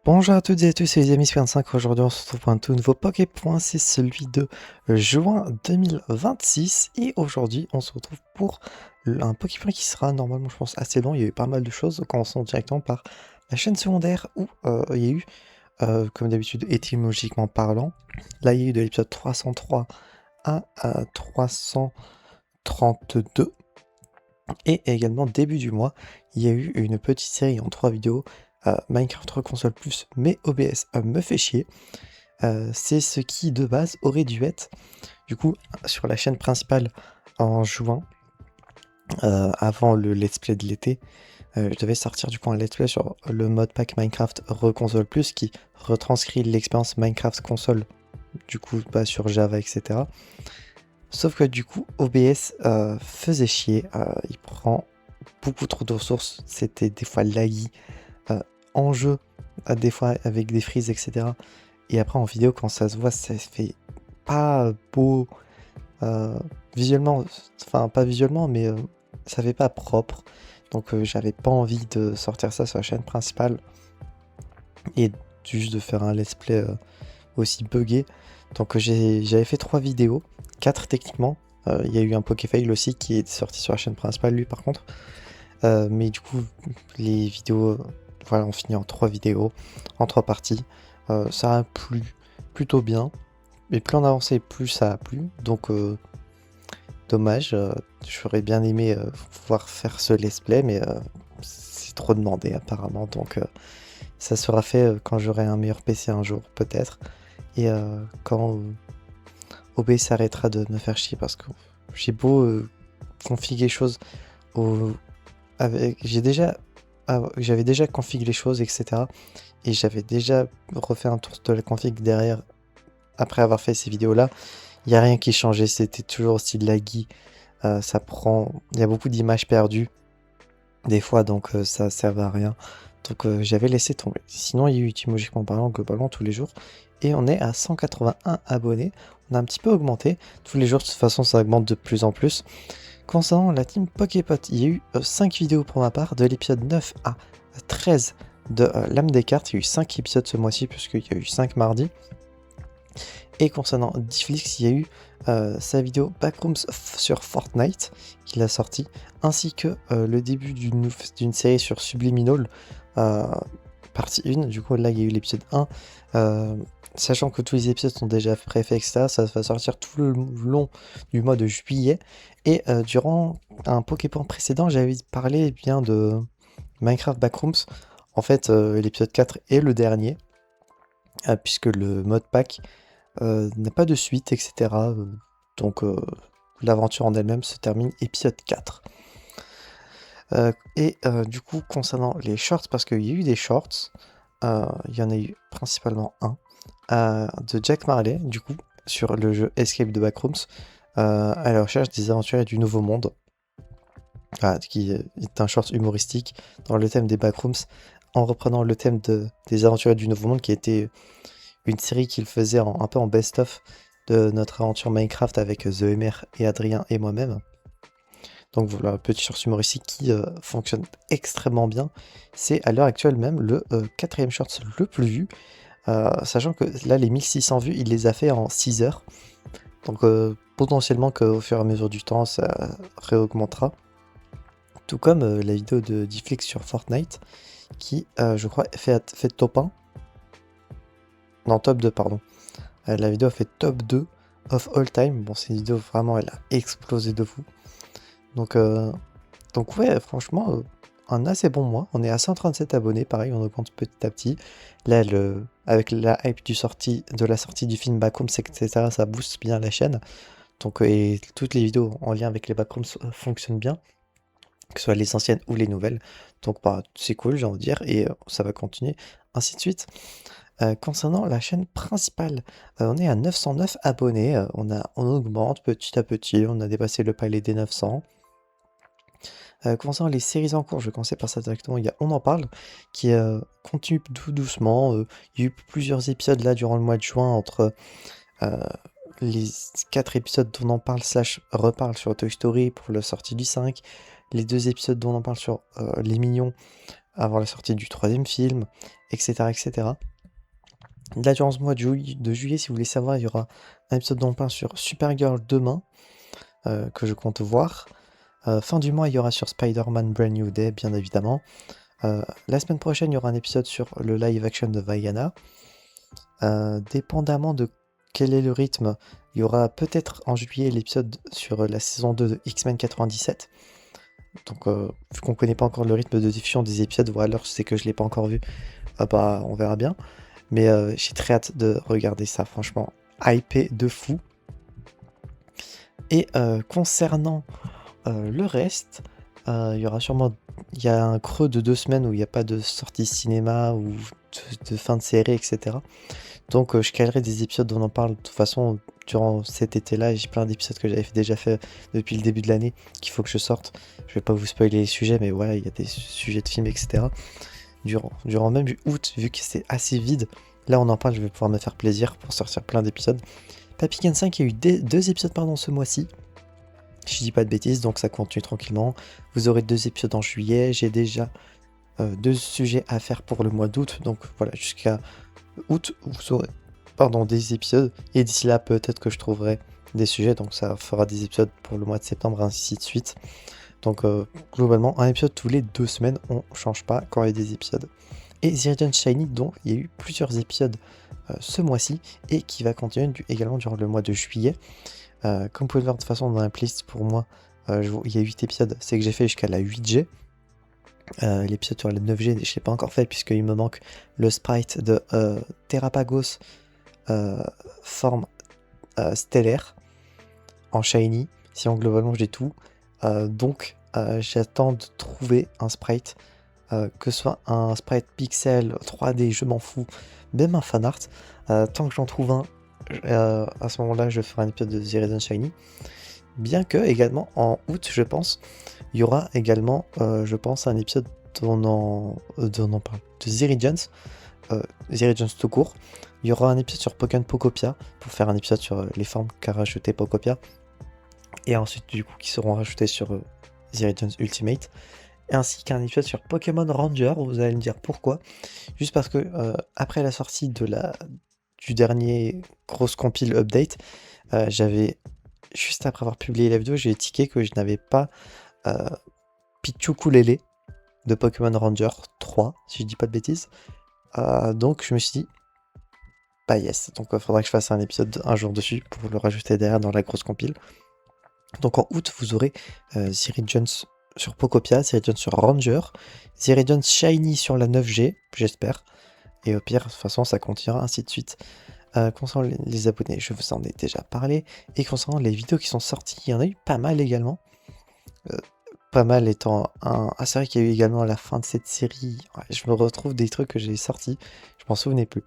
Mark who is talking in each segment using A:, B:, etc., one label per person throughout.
A: Bonjour à toutes et à tous, c'est les amis 55. Aujourd'hui, on se retrouve pour un tout nouveau Poképoint. C'est celui de juin 2026. Et aujourd'hui, on se retrouve pour un Poképoint qui sera normalement, je pense, assez long. Il y a eu pas mal de choses. Commençons directement par la chaîne secondaire où il y a eu, comme d'habitude, étymologiquement parlant, là, il y a eu de l'épisode 303 à 332. Et également, début du mois, il y a eu une petite série en 3 vidéos, Minecraft Console Plus, mais OBS me fait chier. C'est ce qui, de base, aurait dû être, du coup, sur la chaîne principale en juin, avant le let's play de l'été. Je devais sortir du coup un let's play sur le mode pack Minecraft Console Plus qui retranscrit l'expérience Minecraft console, du coup, sur Java, etc. Sauf que du coup, OBS faisait chier, il prend beaucoup trop de ressources, c'était des fois laggy, en jeu, des fois avec des frises, etc. Et après en vidéo, quand ça se voit, ça fait pas beau, euh, visuellement, enfin pas visuellement, mais ça fait pas propre. Donc j'avais pas envie de sortir ça sur la chaîne principale et juste de faire un let's play aussi buggé. Donc j'avais fait 3 vidéos, 4 techniquement. Il y a eu un Pokéfail aussi qui est sorti sur la chaîne principale, lui par contre. Mais du coup, les vidéos, voilà, on finit en 3 vidéos, en 3 parties. Ça a plu plutôt bien. Mais plus on avançait, plus ça a plu. Donc dommage. J'aurais bien aimé pouvoir faire ce let's play, mais c'est trop demandé apparemment. Donc ça sera fait quand j'aurai un meilleur PC un jour, peut-être. Et quand OBS s'arrêtera de me faire chier parce que j'ai beau configurer les choses au... j'avais déjà configuré les choses, etc. Et j'avais déjà refait un tour de la config derrière après avoir fait ces vidéos-là. Il n'y a rien qui changeait, c'était toujours aussi laggy. Ça prend... Il y a beaucoup d'images perdues des fois, donc ça servait à rien. Donc j'avais laissé tomber. Sinon, il y a eu étymologiquement parlant, globalement, tous les jours. Et on est à 181 abonnés. On a un petit peu augmenté. Tous les jours, de toute façon, ça augmente de plus en plus. Concernant la team Poképot, il y a eu 5 vidéos pour ma part, de l'épisode 9 à 13 de l'âme des cartes. Il y a eu 5 épisodes ce mois-ci, puisqu'il y a eu 5 mardis. Et concernant Difflix, il y a eu sa vidéo Backrooms sur Fortnite qu'il a sorti, ainsi que le début d'une série sur Subliminal, partie 1. Du coup, là, il y a eu l'épisode 1. Sachant que tous les épisodes sont déjà préfaits, etc., ça va sortir tout le long du mois de juillet. Et durant un Pokémon précédent, j'avais parlé bien de Minecraft Backrooms. En fait, l'épisode 4 est le dernier, puisque le mode pack n'a pas de suite, etc. Donc l'aventure en elle-même se termine épisode 4. Du coup, concernant les shorts, parce qu'il y a eu des shorts, il y en a eu principalement un, de Jack Marley, du coup, sur le jeu Escape de Backrooms, à la recherche des aventuriers du Nouveau Monde, qui est un short humoristique dans le thème des Backrooms, en reprenant le thème des aventuriers du Nouveau Monde, qui était une série qu'il faisait un peu en best-of de notre aventure Minecraft avec The Emer et Adrien et moi-même. Donc voilà, petit short humoristique qui fonctionne extrêmement bien. C'est à l'heure actuelle même le 4ème short le plus vu. Sachant que là, les 1600 vues, il les a fait en 6 heures. Donc potentiellement qu'au fur et à mesure du temps, ça réaugmentera. Tout comme la vidéo de Difflix sur Fortnite, qui, je crois, fait top 1. Non, top 2, pardon. La vidéo a fait top 2 of all time. Bon, c'est une vidéo vraiment, elle a explosé de fou. Donc ouais, franchement, un assez bon mois. On est à 137 abonnés, pareil, on augmente petit à petit. Là, avec la hype de la sortie du film Backrooms, etc., ça booste bien la chaîne. Donc, et toutes les vidéos en lien avec les Backrooms fonctionnent bien, que ce soit les anciennes ou les nouvelles. Donc, bah, c'est cool, j'ai envie de dire, et ça va continuer, ainsi de suite. Concernant la chaîne principale, on est à 909 abonnés, on augmente petit à petit, on a dépassé le palier des 900. Concernant les séries en cours, je vais commencer par ça directement. Il y a On en parle, qui continue tout doucement. Il y a eu plusieurs épisodes là durant le mois de juin entre les 4 épisodes dont on en parle / reparle sur Toy Story pour la sortie du 5, les 2 épisodes dont on en parle sur Les Mignons avant la sortie du troisième film, etc. etc. Là, durant ce mois de juillet, si vous voulez savoir, il y aura un épisode dont on parle sur Supergirl demain, que je compte voir. Fin du mois, il y aura sur Spider-Man Brand New Day, bien évidemment. La semaine prochaine, il y aura un épisode sur le live action de Vaiana. Dépendamment de quel est le rythme, il y aura peut-être en juillet l'épisode sur la saison 2 de X-Men 97. Donc, vu qu'on connaît pas encore le rythme de diffusion des épisodes, ou alors c'est que je l'ai pas encore vu, bah on verra bien. Mais j'ai très hâte de regarder ça, franchement. Hypé de fou. Et concernant le reste, il y aura sûrement... Il y a un creux de 2 semaines où il n'y a pas de sortie cinéma ou de fin de série, etc. Donc je calerai des épisodes dont on en parle de toute façon durant cet été-là. J'ai plein d'épisodes que j'avais déjà fait depuis le début de l'année qu'il faut que je sorte. Je vais pas vous spoiler les sujets, mais voilà, il y a des sujets de films, etc. Durant même août, vu que c'est assez vide, là on en parle, je vais pouvoir me faire plaisir pour sortir plein d'épisodes. Papy 5, il y a eu 2 épisodes ce mois-ci. Je dis pas de bêtises, donc ça continue tranquillement. Vous aurez 2 épisodes en juillet. J'ai déjà 2 sujets à faire pour le mois d'août. Donc voilà, jusqu'à août, vous aurez des épisodes. Et d'ici là, peut-être que je trouverai des sujets. Donc ça fera des épisodes pour le mois de septembre, ainsi de suite. Donc globalement, un épisode tous les 2 semaines. On change pas quand il y a des épisodes. Et The Agent Shiny, donc il y a eu plusieurs épisodes ce mois-ci. Et qui va continuer également durant le mois de juillet. Comme vous pouvez le voir de toute façon dans la playlist pour moi, il y a 8 épisodes, c'est que j'ai fait jusqu'à la 8G. L'épisode sur la 9G, je ne l'ai pas encore fait puisqu'il me manque le sprite de Terrapagos forme stellaire en shiny. Sinon globalement j'ai tout. Donc j'attends de trouver un sprite, que ce soit un sprite pixel 3D, je m'en fous, même un fanart. Tant que j'en trouve un, à ce moment-là, je ferai un épisode de The Resident Shiny. Bien que, également, en août, je pense, il y aura également, je pense, un épisode dont on parle, de The Regents, The Regents tout court. Il y aura un épisode sur Pokémon Pokopia, pour faire un épisode sur les formes qu'a rajouté Pokopia. Et ensuite, du coup, qui seront rajoutés sur The Regents Ultimate. Ainsi qu'un épisode sur Pokémon Ranger, vous allez me dire pourquoi. Juste parce que, après la sortie du dernier grosse compile update, j'avais, juste après avoir publié la vidéo, j'ai tiqué que je n'avais pas Pichukulele de Pokémon Ranger 3, si je dis pas de bêtises. Donc je me suis dit, bah yes, donc il faudra que je fasse un épisode un jour dessus pour le rajouter derrière dans la grosse compile. Donc en août, vous aurez Ziridians sur Pokopia, Ziridians sur Ranger, Ziridians Shiny sur la 9G, j'espère. Et au pire, de toute façon, ça continuera, ainsi de suite. Concernant les abonnés, je vous en ai déjà parlé. Et concernant les vidéos qui sont sorties, il y en a eu pas mal également. Pas mal étant un... Ah, c'est vrai qu'il y a eu également la fin de cette série. Ouais, je me retrouve des trucs que j'ai sortis. Je m'en souvenais plus.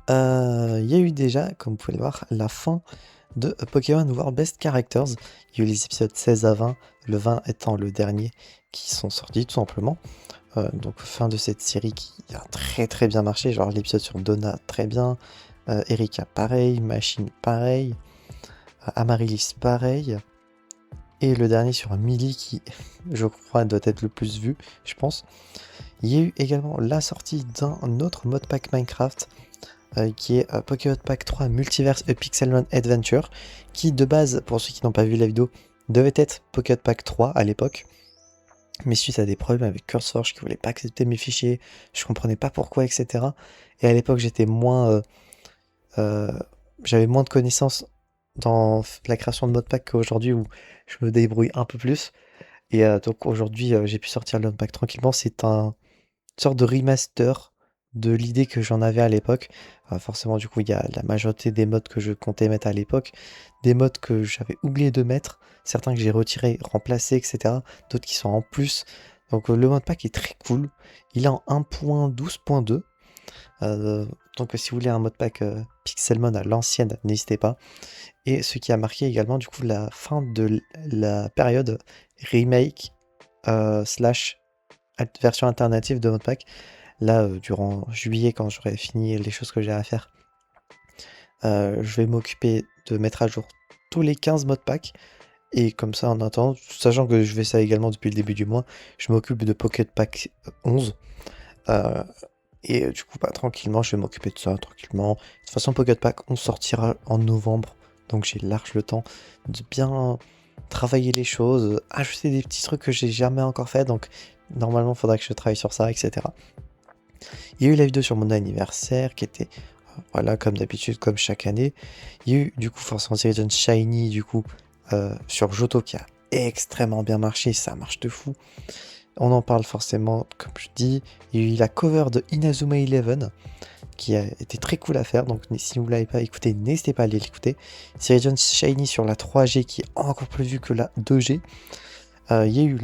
A: Il y a eu déjà, comme vous pouvez le voir, la fin de Pokémon World Best Characters. Il y a eu les épisodes 16 à 20, le 20 étant le dernier, qui sont sortis tout simplement. Donc fin de cette série qui a très très bien marché, genre l'épisode sur Donna très bien, Erika pareil, Machine pareil, Amaryllis pareil, et le dernier sur Millie qui je crois doit être le plus vu, je pense. Il y a eu également la sortie d'un autre modpack Minecraft qui est Pokémon Pack 3 Multiverse A Pixelmon Adventure, qui de base, pour ceux qui n'ont pas vu la vidéo, devait être Pokémon Pack 3 à l'époque. Mais suite à des problèmes avec CurseForge qui voulait pas accepter mes fichiers, je comprenais pas pourquoi, etc. Et à l'époque, j'étais j'avais moins de connaissances dans la création de modpack qu'aujourd'hui où je me débrouille un peu plus. Et donc aujourd'hui, j'ai pu sortir le modpack tranquillement. C'est une sorte de remaster de l'idée que j'en avais à l'époque. Forcément, du coup, il y a la majorité des mods que je comptais mettre à l'époque, des mods que j'avais oublié de mettre, certains que j'ai retirés, remplacés, etc. D'autres qui sont en plus. Donc le modpack est très cool. Il est en 1.12.2. Donc si vous voulez un modpack Pixelmon à l'ancienne, n'hésitez pas. Et ce qui a marqué également du coup la fin de la période remake slash version alternative de modpack. Là, durant juillet, quand j'aurai fini les choses que j'ai à faire, je vais m'occuper de mettre à jour tous les 15 modpacks Et comme ça, en attendant, sachant que je fais ça également depuis le début du mois, je m'occupe de Pocket Pack 11. Euh, et du coup, bah, tranquillement, je vais m'occuper de ça, tranquillement. De toute façon, Pocket Pack 11 sortira en novembre. Donc j'ai large le temps de bien travailler les choses, ajouter des petits trucs que j'ai jamais encore fait. Donc normalement, il faudra que je travaille sur ça, etc. Il y a eu la vidéo sur mon anniversaire qui était, voilà, comme d'habitude, comme chaque année. Il y a eu du coup Force Horizon Shiny, du coup, sur Johto qui a extrêmement bien marché, ça marche de fou. On en parle forcément, comme je dis. Il y a eu la cover de Inazuma Eleven qui a été très cool à faire, donc si vous ne l'avez pas écouté, n'hésitez pas à aller l'écouter. Sirius Shiny sur la 3G qui est encore plus vue que la 2G. Il y a eu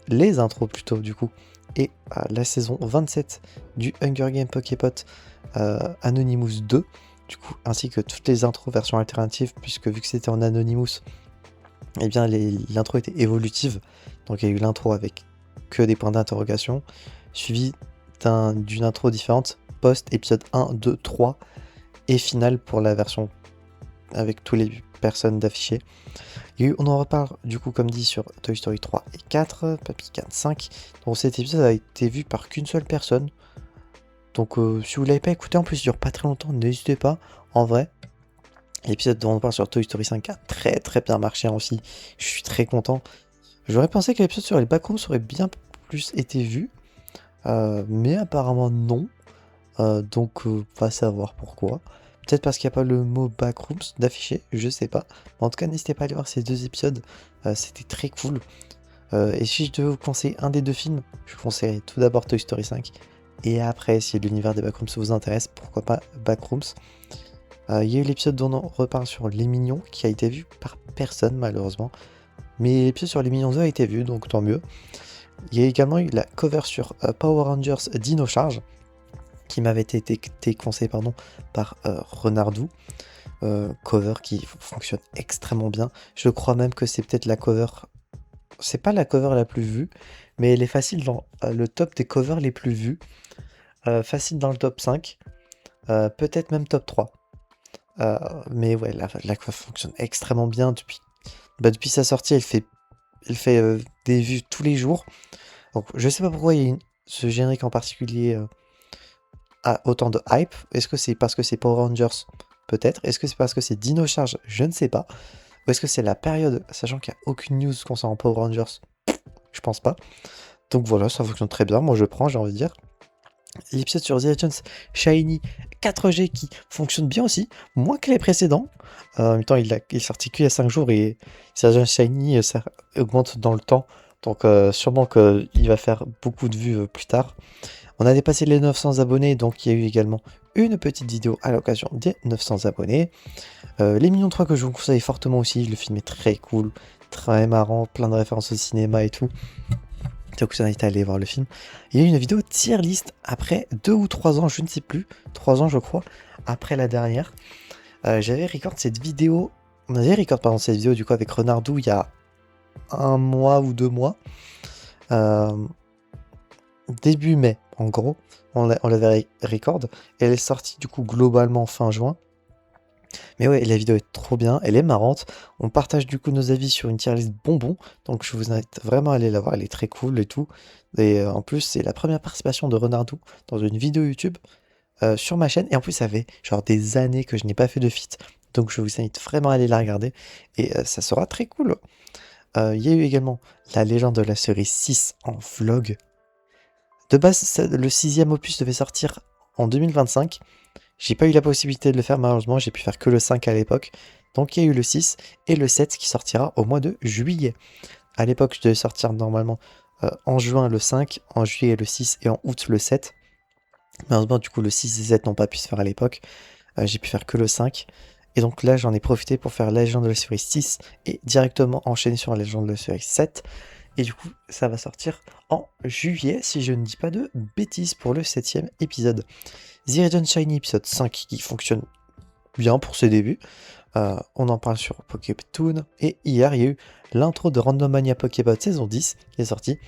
A: les intros plutôt du coup, et la saison 27 du Hunger Game Poképot Anonymous 2, du coup, ainsi que toutes les intros version alternative, puisque vu que c'était en Anonymous, eh bien l'intro était évolutive. Donc il y a eu l'intro avec que des points d'interrogation, suivi d'une intro différente, post-épisode 1, 2, 3, et finale pour la version avec toutes les personnes d'affichés. On en reparle du coup comme dit sur Toy Story 3 et 4, Papy 4, 5. Donc cet épisode a été vu par qu'une seule personne. Donc si vous l'avez pas écouté, en plus il dure pas très longtemps, n'hésitez pas, en vrai. L'épisode dont on parle sur Toy Story 5 a très très bien marché aussi, je suis très content. J'aurais pensé que l'épisode sur les backrooms aurait bien plus été vu, mais apparemment non. Donc va savoir pourquoi. Peut-être parce qu'il n'y a pas le mot backrooms d'affiché, je sais pas. Mais en tout cas, n'hésitez pas à aller voir ces deux épisodes, c'était très cool. Et si je devais vous conseiller un des deux films, je vous conseillerais tout d'abord Toy Story 5. Et après, si l'univers des backrooms vous intéresse, pourquoi pas Backrooms. Il y a eu l'épisode dont on reparle sur Les Mignons, qui a été vu par personne malheureusement. Mais l'épisode sur Les Mignons 2 a été vu, donc tant mieux. Il y a également eu la cover sur Power Rangers Dino Charge, qui m'avait été conseillé par Renardou. Cover qui fonctionne extrêmement bien. Je crois même que c'est peut-être la cover. C'est pas la cover la plus vue, mais elle est facile dans le top des covers les plus vues. Facile dans le top 5. Peut-être même top 3. Mais ouais, la cover fonctionne extrêmement bien depuis sa sortie. Elle fait des vues tous les jours. Donc je sais pas pourquoi il y a ce générique en particulier a autant de hype. Est-ce que c'est parce que c'est Power Rangers? Peut-être. Est-ce que c'est parce que c'est Dino Charge? Je ne sais pas. Ou est-ce que c'est la période, sachant qu'il n'y a aucune news concernant Power Rangers? Je pense pas. Donc voilà, ça fonctionne très bien. Moi je prends, j'ai envie de dire. L'épisode sur The Legends Shiny 4G qui fonctionne bien aussi, moins que les précédents. En même temps, il est sorti qu'il y a 5 jours et The Legends Shiny, ça augmente dans le temps. Donc sûrement qu'il va faire beaucoup de vues plus tard. On a dépassé les 900 abonnés, donc il y a eu également une petite vidéo à l'occasion des 900 abonnés. Les Mignons 3 que je vous conseille fortement aussi, le film est très cool, très marrant, plein de références au cinéma et tout. Donc je vous invite à aller voir le film. Il y a eu une vidéo tier list après 2 ou 3 ans, je ne sais plus, 3 ans je crois, après la dernière. J'avais record cette vidéo, on avait record pardon cette vidéo du coup avec Renardou il y a 1 mois ou 2 mois. Début mai, en gros, on l'avait record. Elle est sortie du coup globalement fin juin. Mais ouais, la vidéo est trop bien, elle est marrante. On partage du coup nos avis sur une tier list bonbons. Donc je vous invite vraiment à aller la voir, elle est très cool et tout. Et en plus, c'est la première participation de Renardou dans une vidéo YouTube sur ma chaîne. Et en plus, ça fait genre des années que je n'ai pas fait de feat. Donc je vous invite vraiment à aller la regarder. Et ça sera très cool. Il y a eu également la légende de la série 6 en vlog. De base, le 6e opus devait sortir en 2025. J'ai pas eu la possibilité de le faire malheureusement, j'ai pu faire que le 5 à l'époque. Donc il y a eu le 6 et le 7 qui sortira au mois de juillet. À l'époque, je devais sortir normalement en juin le 5, en juillet le 6 et en août le 7. Malheureusement, du coup, le 6 et 7 n'ont pas pu se faire à l'époque. J'ai pu faire que le 5. Et donc là, j'en ai profité pour faire la légende de la série 6 et directement enchaîner sur la légende de la série 7. Et du coup, ça va sortir en juillet, si je ne dis pas de bêtises, pour le 7e épisode. The Legend Shiny épisode 5 qui fonctionne bien pour ses débuts. On en parle sur Poketoon. Et hier, il y a eu l'intro de Randomania Pokébot saison 10 qui est sortie.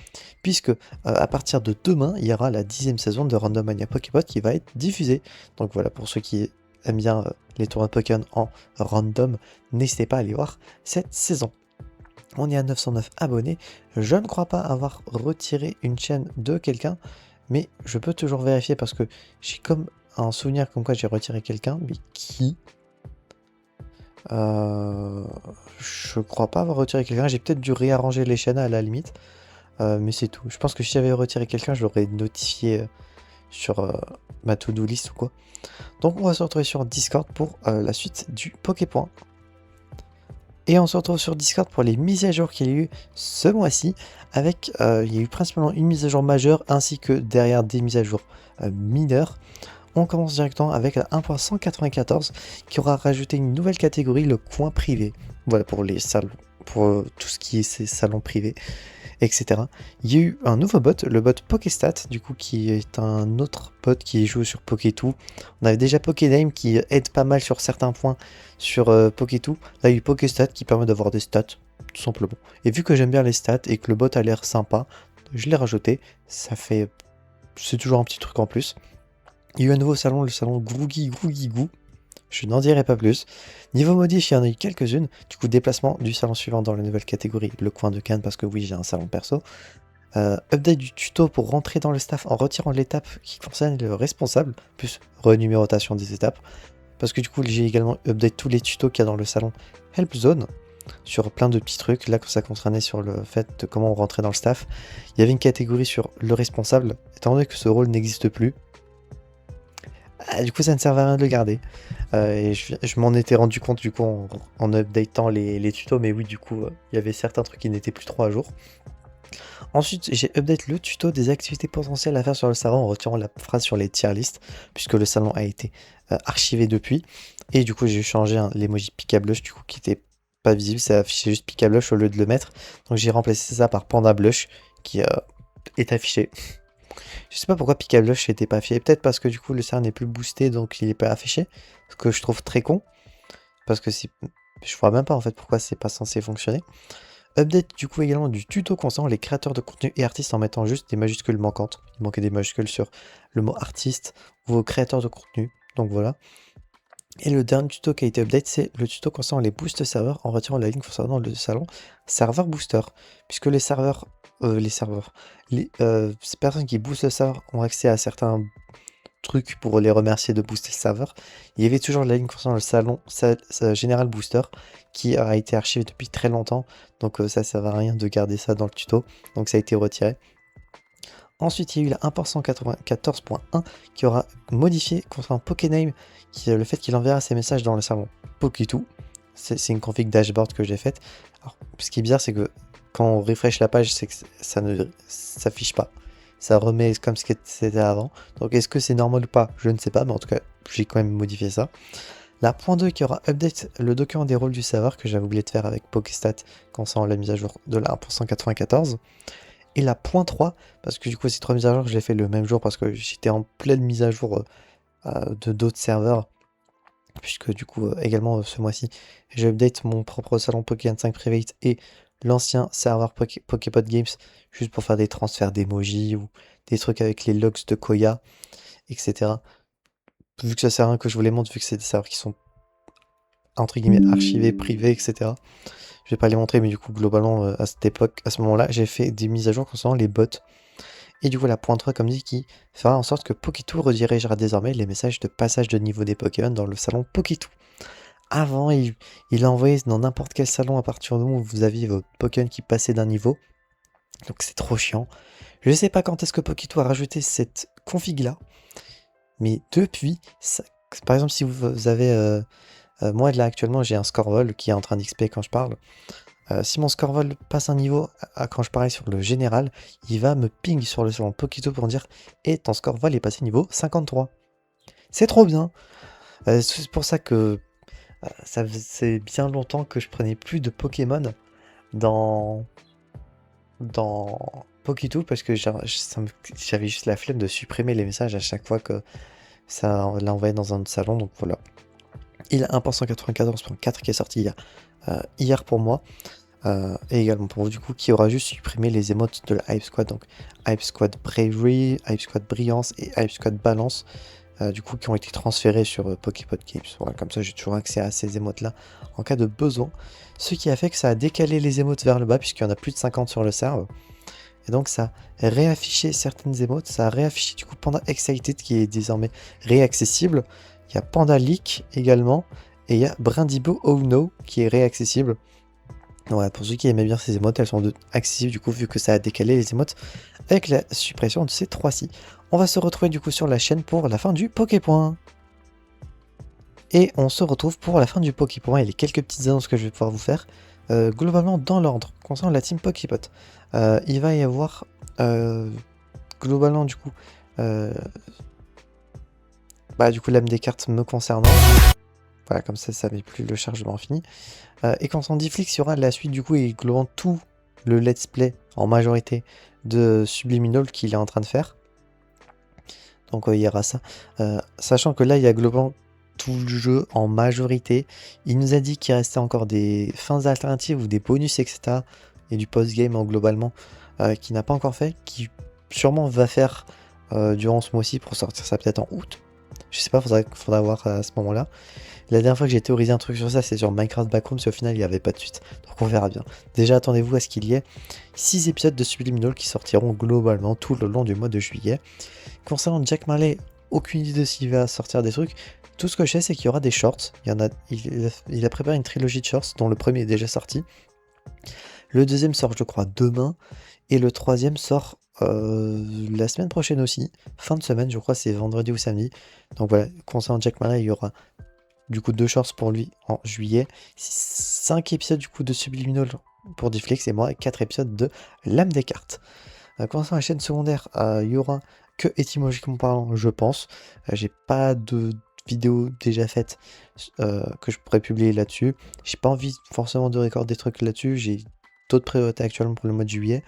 A: Puisque à partir de demain, il y aura la 10e saison de Randomania Pokébot qui va être diffusée. Donc voilà, pour ceux qui aiment bien les tournois de Pokémon en random, n'hésitez pas à aller voir cette saison. On est à 909 abonnés. Je ne crois pas avoir retiré une chaîne de quelqu'un, mais je peux toujours vérifier parce que j'ai comme un souvenir comme quoi j'ai retiré quelqu'un, mais qui? Je crois pas avoir retiré quelqu'un. J'ai peut-être dû réarranger les chaînes à la limite, mais c'est tout. Je pense que si j'avais retiré quelqu'un, je l'aurais notifié sur ma to-do list ou quoi. Donc on va se retrouver sur Discord pour la suite du Poképoint. Et on se retrouve sur Discord pour les mises à jour qu'il y a eu ce mois-ci, avec il y a eu principalement une mise à jour majeure ainsi que derrière des mises à jour mineures. On commence directement avec la 1.194 qui aura rajouté une nouvelle catégorie, le coin privé. Voilà pour les salons, pour tout ce qui est ces salons privés, etc. Il y a eu un nouveau bot, le bot Pokéstat, du coup qui est un autre bot qui joue sur Pokétoo. On avait déjà Pokéname qui aide pas mal sur certains points sur Pokétoo. Là il y a eu Pokéstat qui permet d'avoir des stats, tout simplement. Et vu que j'aime bien les stats et que le bot a l'air sympa, je l'ai rajouté. C'est toujours un petit truc en plus. Il y a eu un nouveau salon, le salon Groogy Goo. Je n'en dirai pas plus. Niveau modif, il y en a eu quelques-unes. Du coup, déplacement du salon suivant dans la nouvelle catégorie, le coin de Cannes, parce que oui, j'ai un salon perso. Update du tuto pour rentrer dans le staff en retirant l'étape qui concerne le responsable, plus renumérotation des étapes. Parce que du coup, j'ai également update tous les tutos qu'il y a dans le salon Help Zone, sur plein de petits trucs. Là, que ça concernait sur le fait de comment on rentrait dans le staff. Il y avait une catégorie sur le responsable, étant donné que ce rôle n'existe plus. Du coup, ça ne servait à rien de le garder. Et je m'en étais rendu compte du coup en updatant les tutos, mais oui, du coup, il y avait certains trucs qui n'étaient plus trop à jour. Ensuite, j'ai update le tuto des activités potentielles à faire sur le salon en retirant la phrase sur les tier list, puisque le salon a été archivé depuis. Et du coup, j'ai changé l'emoji Pika Blush, du coup, qui était pas visible, ça affichait juste Pika Blush au lieu de le mettre. Donc j'ai remplacé ça par Panda Blush, qui est affiché. Je sais pas pourquoi Pika Blush n'était pas affiché. Peut-être parce que du coup le serveur n'est plus boosté donc il n'est pas affiché. Ce que je trouve très con. Parce que je vois même pas en fait pourquoi c'est pas censé fonctionner. Update du coup également du tuto concernant les créateurs de contenu et artistes en mettant juste des majuscules manquantes. Il manquait des majuscules sur le mot artiste ou créateur de contenu. Donc voilà. Et le dernier tuto qui a été update, c'est le tuto concernant les boost serveurs en retirant la ligne concernant le salon serveur booster. Puisque les ces personnes qui boostent le serveur ont accès à certains trucs pour les remercier de booster le serveur. Il y avait toujours la ligne concernant le salon général booster qui a été archivé depuis très longtemps. Donc ça sert à rien de garder ça dans le tuto. Donc ça a été retiré. Ensuite, il y a eu la 1.194.1 qui aura modifié concernant Pokéname, qui est le fait qu'il enverra ses messages dans le salon Pokétoo. C'est une config dashboard que j'ai faite. Alors, ce qui est bizarre, c'est que quand on refresh la page, c'est que ça ne s'affiche pas. Ça remet comme ce que c'était avant. Donc, est-ce que c'est normal ou pas? Je ne sais pas, mais en tout cas, j'ai quand même modifié ça. La point 2 qui aura update le document des rôles du serveur que j'avais oublié de faire avec Pokéstat concernant la mise à jour de la 1.194. Et la point 3, parce que du coup ces trois mises à jour je l'ai fait le même jour parce que j'étais en pleine mise à jour de d'autres serveurs. Puisque du coup également ce mois-ci j'ai update mon propre salon Pokémon 5 Private et l'ancien serveur Poképod Games juste pour faire des transferts d'emoji ou des trucs avec les logs de Koya, etc. Vu que ça sert à rien que je vous les montre, vu que c'est des serveurs qui sont entre guillemets archivés, privés, etc. Je vais pas les montrer, mais du coup, globalement, à cette époque, à ce moment-là, j'ai fait des mises à jour concernant les bots. Et du coup, la point 3, comme dit, qui fera en sorte que Pokétoo redirigera désormais les messages de passage de niveau des Pokémon dans le salon Pokétoo. Avant, il a envoyé dans n'importe quel salon à partir du moment où vous aviez vos Pokémon qui passaient d'un niveau. Donc c'est trop chiant. Je sais pas quand est-ce que Pokétoo a rajouté cette config-là. Mais depuis, par exemple, si vous avez... moi, là, actuellement, j'ai un Scorvol qui est en train d'XP quand je parle. Si mon Scorvol passe un niveau quand je parlais sur le général, il va me ping sur le salon Pokétoo pour me dire « Et ton Scorvol est passé niveau 53 ». C'est trop bien. C'est pour ça que ça faisait bien longtemps que je prenais plus de Pokémon dans Pokétoo parce que j'avais juste la flemme de supprimer les messages à chaque fois que ça l'envoyait dans un autre salon. Donc voilà. Il a 1.194.4 qui est sorti hier pour moi. Et également pour vous du coup qui aura juste supprimé les émotes de la Hype Squad, donc Hype Squad Bravery, Hype Squad Brillance et Hype Squad Balance du coup qui ont été transférés sur Poképod Games. Voilà, comme ça j'ai toujours accès à ces émotes là en cas de besoin. Ce qui a fait que ça a décalé les émotes vers le bas puisqu'il y en a plus de 50 sur le serve. Et donc ça a réaffiché certaines émotes, ça a réaffiché du coup Panda Excited qui est désormais réaccessible. Il y a Panda Leak également, et il y a Brindiboo Oh No qui est réaccessible. Voilà, pour ceux qui aimaient bien ces émotes, elles sont accessibles du coup vu que ça a décalé les émotes avec la suppression de ces 3-ci. On va se retrouver du coup sur la chaîne pour la fin du Poképoint. Et on se retrouve pour la fin du Poképoint et les quelques petites annonces que je vais pouvoir vous faire. Globalement dans l'ordre, concernant la team Poképot. Il va y avoir globalement du coup l'âme des cartes me concernant. Voilà, comme ça met plus le chargement fini. Et concernant Difflix, il y aura la suite du coup et globalement tout le let's play en majorité de Subliminal qu'il est en train de faire. Donc il y aura ça. Sachant que là il y a globalement tout le jeu en majorité. Il nous a dit qu'il restait encore des fins alternatives ou des bonus, etc. Et du post-game globalement qu'il n'a pas encore fait, qui sûrement va faire durant ce mois-ci pour sortir ça peut-être en août. Je sais pas, faudra voir à ce moment-là. La dernière fois que j'ai théorisé un truc sur ça, c'est sur Minecraft Backrooms, et au final il n'y avait pas de suite. Donc on verra bien. Déjà attendez-vous à ce qu'il y ait 6 épisodes de Subliminal qui sortiront globalement tout le long du mois de juillet. Concernant Jack Marley, aucune idée de s'il va sortir des trucs. Tout ce que je sais, c'est qu'il y aura des shorts. Il a préparé une trilogie de shorts, dont le premier est déjà sorti. Le deuxième sort, je crois, demain. Et le troisième sort la semaine prochaine aussi. Fin de semaine, je crois, c'est vendredi ou samedi. Donc voilà, concernant Jack Marley, il y aura du coup 2 shorts pour lui en juillet. 5 épisodes du coup de Subliminal pour Difflix et moi. Et 4 épisodes de l'âme des cartes. Concernant la chaîne secondaire, il y aura que étymologiquement parlant, je pense. J'ai pas de vidéo déjà faite que je pourrais publier là-dessus. J'ai pas envie forcément de recorder des trucs là-dessus. J'ai d'autres priorités actuellement pour le mois de juillet.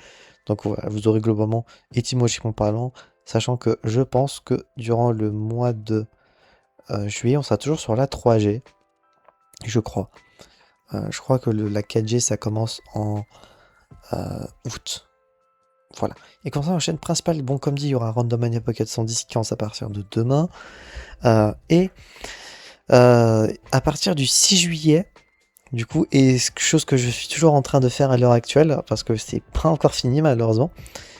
A: Donc voilà, vous aurez globalement étymologiquement parlant, sachant que je pense que durant le mois de juillet, on sera toujours sur la 3G. Je crois. Je crois que la 4G, ça commence en août. Voilà. Et concernant la chaîne principale, bon, comme dit, il y aura Randomania Pocket 110 qui commence à partir de demain. Et à partir du 6 juillet, du coup, et chose que je suis toujours en train de faire à l'heure actuelle, parce que c'est pas encore fini malheureusement,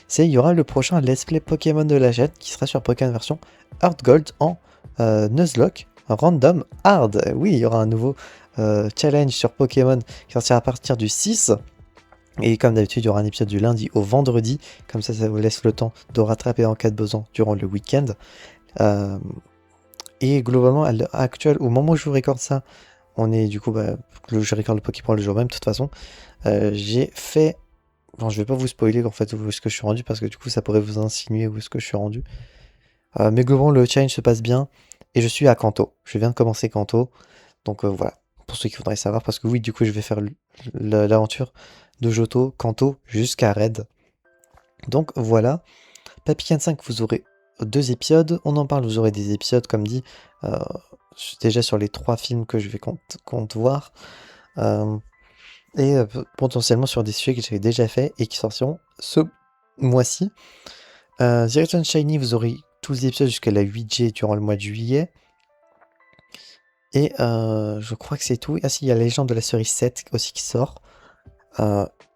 A: c'est il y aura le prochain Let's Play Pokémon de la chaîne qui sera sur Pokémon version Heart Gold en Nuzlocke Random Hard. Oui, il y aura un nouveau challenge sur Pokémon qui sortira à partir du 6. Et comme d'habitude, il y aura un épisode du lundi au vendredi. Comme ça vous laisse le temps de rattraper en cas de besoin durant le week-end. Et globalement, à l'heure actuelle, au moment où je vous recorde ça, on est du coup, je recorde le Pokémon le jour même, de toute façon. J'ai fait... Bon, je vais pas vous spoiler en fait où est-ce que je suis rendu, parce que du coup, ça pourrait vous insinuer où est-ce que je suis rendu. Mais globalement, le challenge se passe bien. Et je suis à Kanto. Je viens de commencer Kanto. Donc voilà, pour ceux qui voudraient savoir, parce que oui, du coup, je vais faire l'aventure de Johto, Kanto, jusqu'à Red. Donc voilà. Papycan 5, vous aurez 2 épisodes. On en parle, vous aurez des épisodes, comme dit, déjà sur les 3 films que je vais compte voir. Et potentiellement sur des sujets que j'avais déjà fait et qui sortiront ce mois-ci. Zero Shiny, vous aurez tous les épisodes jusqu'à la 8G durant le mois de juillet. Et je crois que c'est tout. Ah si, il y a la légende de la série 7 aussi qui sort.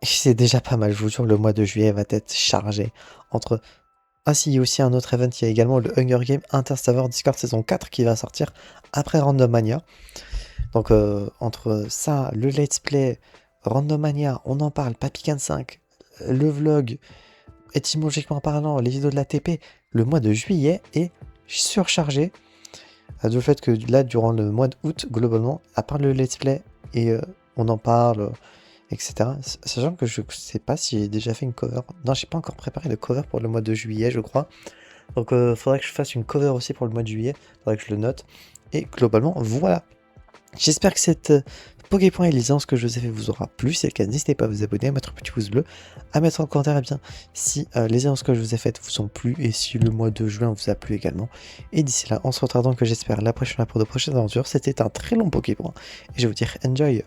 A: C'est déjà pas mal, je vous jure, le mois de juillet va être chargé. Ah si, il y a aussi un autre event, il y a également le Hunger Game Interstellar Discord saison 4 qui va sortir après Randomania. Donc entre ça, le let's play, Randomania, on en parle, Papycan 5, le vlog, étymologiquement parlant, les vidéos de la TP, le mois de juillet est surchargé. Du fait que là, durant le mois d'août, globalement, à part le let's play, et on en parle, etc. Sachant que je sais pas si j'ai déjà fait une cover. Non, j'ai pas encore préparé de cover pour le mois de juillet, je crois. Donc faudrait que je fasse une cover aussi pour le mois de juillet. Faudrait que je le note. Et globalement, voilà. J'espère que cette Poképoint et les annonces que je vous ai fait vous aura plu. Si c'est le cas, n'hésitez pas à vous abonner, à mettre un petit pouce bleu, à mettre en commentaire bien si les annonces que je vous ai faites vous ont plu et si le mois de juin vous a plu également. Et d'ici là, on se retrouve donc, j'espère, la prochaine fois pour de prochaines aventures. C'était un très long Poképoint et je vais vous dire enjoy.